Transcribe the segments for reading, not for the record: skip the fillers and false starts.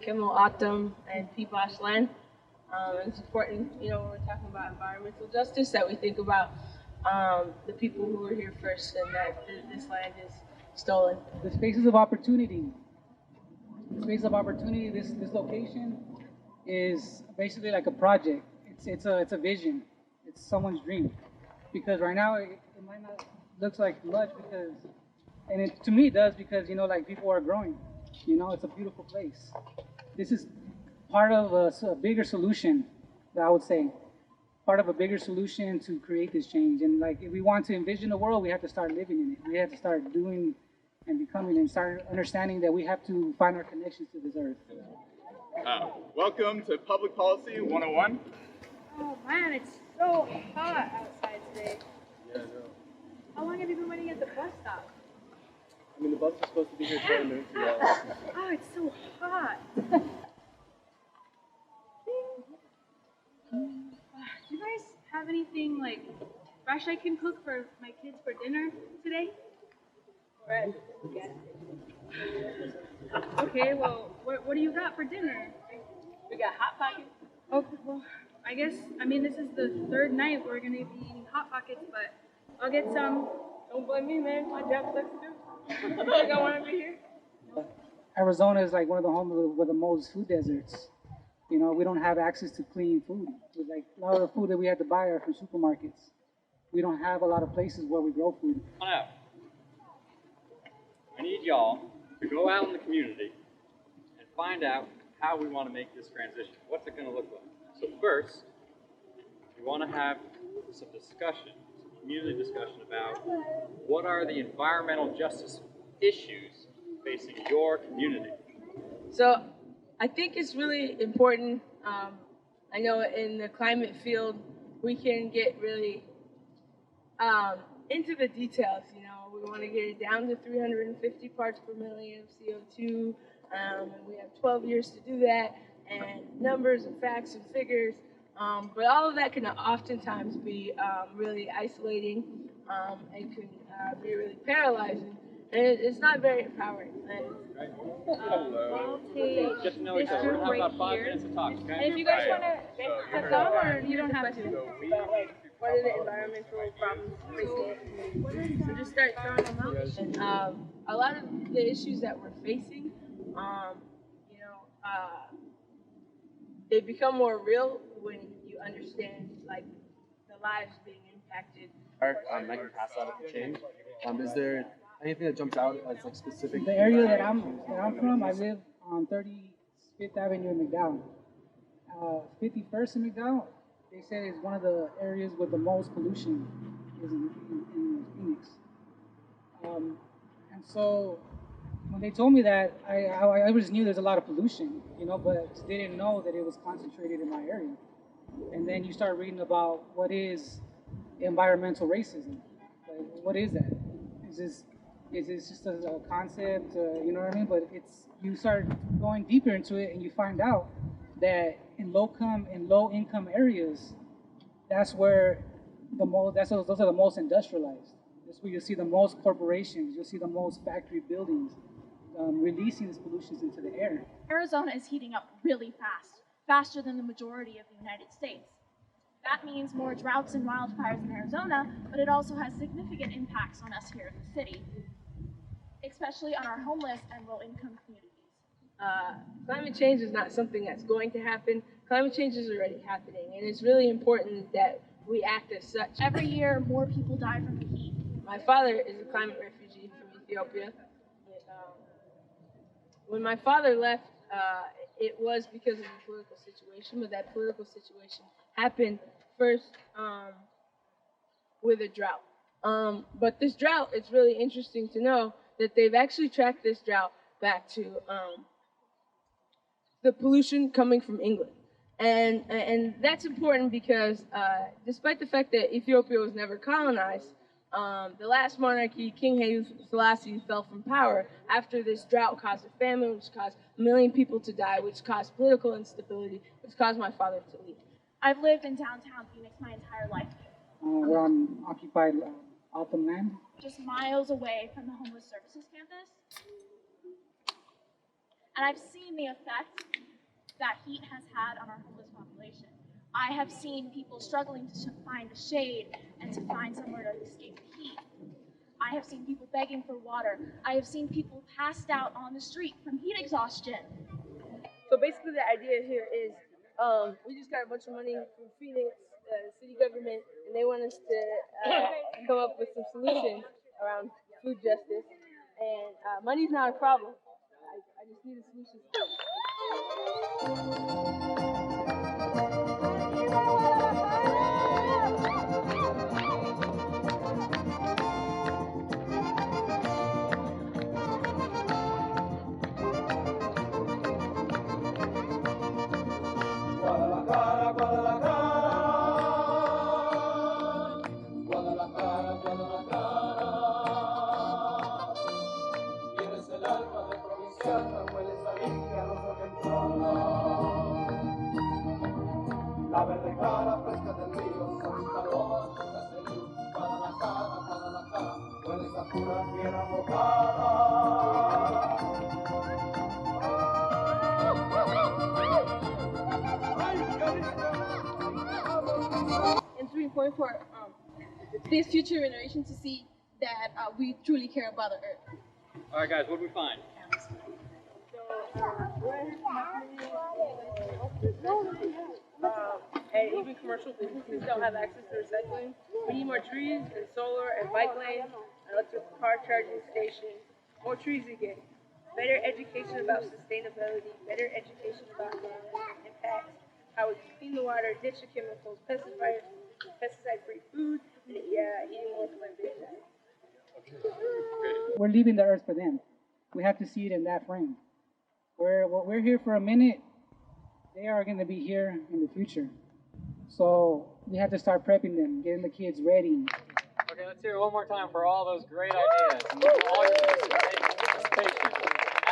Kimmel Autumn and Peabosh land. And it's important, when we're talking about environmental justice, that we think about the people who were here first and that this land is stolen. The spaces of opportunity. This location is basically like a project. It's a vision. It's someone's dream. Because right now it might not look like much to me it does because like people are growing. It's a beautiful place. This is part of a bigger solution, I would say. Part of a bigger solution to create this change. And like if we want to envision a world, we have to start living in it. We have to start doing and becoming and start understanding that we have to find our connections to this earth. Welcome to Public Policy 101. Oh man, it's so hot outside today. Yeah, I know. How long have you been waiting at the bus stop? I mean, the bus was supposed to be here 20 minutes ago. Oh, it's so hot. Do you guys have anything like fresh I can cook for my kids for dinner today? Right. Yeah. Okay, well, what do you got for dinner? We got Hot Pockets. Okay, well, this is the third night we're gonna be eating Hot Pockets, but I'll get some. Don't blame me, man. My job sucks too. You think I want to be here? Arizona is like one of the homes with the most food deserts. We don't have access to clean food. Like a lot of the food that we have to buy are from supermarkets. We don't have a lot of places where we grow food. Now, I need y'all to go out in the community and find out how we want to make this transition. What's it going to look like? So first, we want to have some discussion, some community discussion about what are the environmental justice issues facing your community. So I think it's really important. I know in the climate field, we can get really into the details. We want to get it down to 350 parts per million of CO2. And we have 12 years to do that, and numbers and facts and figures. But all of that can oftentimes be really isolating and can be really paralyzing. And it's not very empowering. I'll take Get to know each this other. We're group going to have right about 5 here. minutes to talk, okay? And if you guys want to come, or you don't have to. About what are the environmental problems facing? So just start throwing them out. And a lot of the issues that we're facing, they become more real when you understand like the lives being impacted. I can pass that up the chain. Is there anything that jumps out as like specific? The area that I'm from, I live on 35th Avenue in McDowell. 51st in McDowell, they say is one of the areas with the most pollution is in Phoenix. And so when they told me that, I just knew there's a lot of pollution, but didn't know that it was concentrated in my area. And then you start reading about what is environmental racism. Like, what is that? Is this just a concept? You know what I mean? But you start going deeper into it, and you find out that in low income areas, those are the most industrialized. That's where you see the most corporations. You'll see the most factory buildings releasing these pollutions into the air. Arizona is heating up really fast, faster than the majority of the United States. That means more droughts and wildfires in Arizona, but it also has significant impacts on us here in the city, especially on our homeless and low-income communities. Climate change is not something that's going to happen. Climate change is already happening, and it's really important that we act as such. Every year, more people die from the heat. My father is a climate refugee from Ethiopia. When my father left, it was because of the political situation, but that political situation happened first with a drought. But this drought, it's really interesting to know that they've actually tracked this drought back to the pollution coming from England. And that's important because despite the fact that Ethiopia was never colonized, the last monarchy, King Haile Selassie, fell from power after this drought caused a famine, which caused 1 million people to die, which caused political instability, which caused my father to leave. I've lived in downtown Phoenix my entire life. We're on occupied Autumn land. Just miles away from the Homeless Services campus. And I've seen the effect that heat has had on our homeless population. I have seen people struggling to find a shade and to find somewhere to escape the heat. I have seen people begging for water. I have seen people passed out on the street from heat exhaustion. So basically, the idea here is we just got a bunch of money from Phoenix, city government, and they want us to come up with some solutions around food justice. And money's not a problem. I just need a solution. La verde cara fresca del río, Santa Lomas, Castellú, Guadalajara, huele esa pura tierra mojada. And 3.4, this future generation to see that we truly care about the earth. All right, guys, what did we find? And even commercial businesses don't have access to recycling. We need more trees and solar and bike lanes, electric car charging stations, more trees again. Better education about sustainability, better education about environmental impacts, how we clean the water, ditch the chemicals, pesticide-free food, and eating more plant-based. We're leaving the earth for them. We have to see it in that frame. We're here for a minute. They are going to be here in the future. So we have to start prepping them, getting the kids ready. Okay, let's hear it one more time for all those great ideas and for all your participation.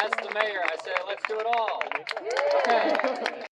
As the mayor, I say, let's do it all. Okay.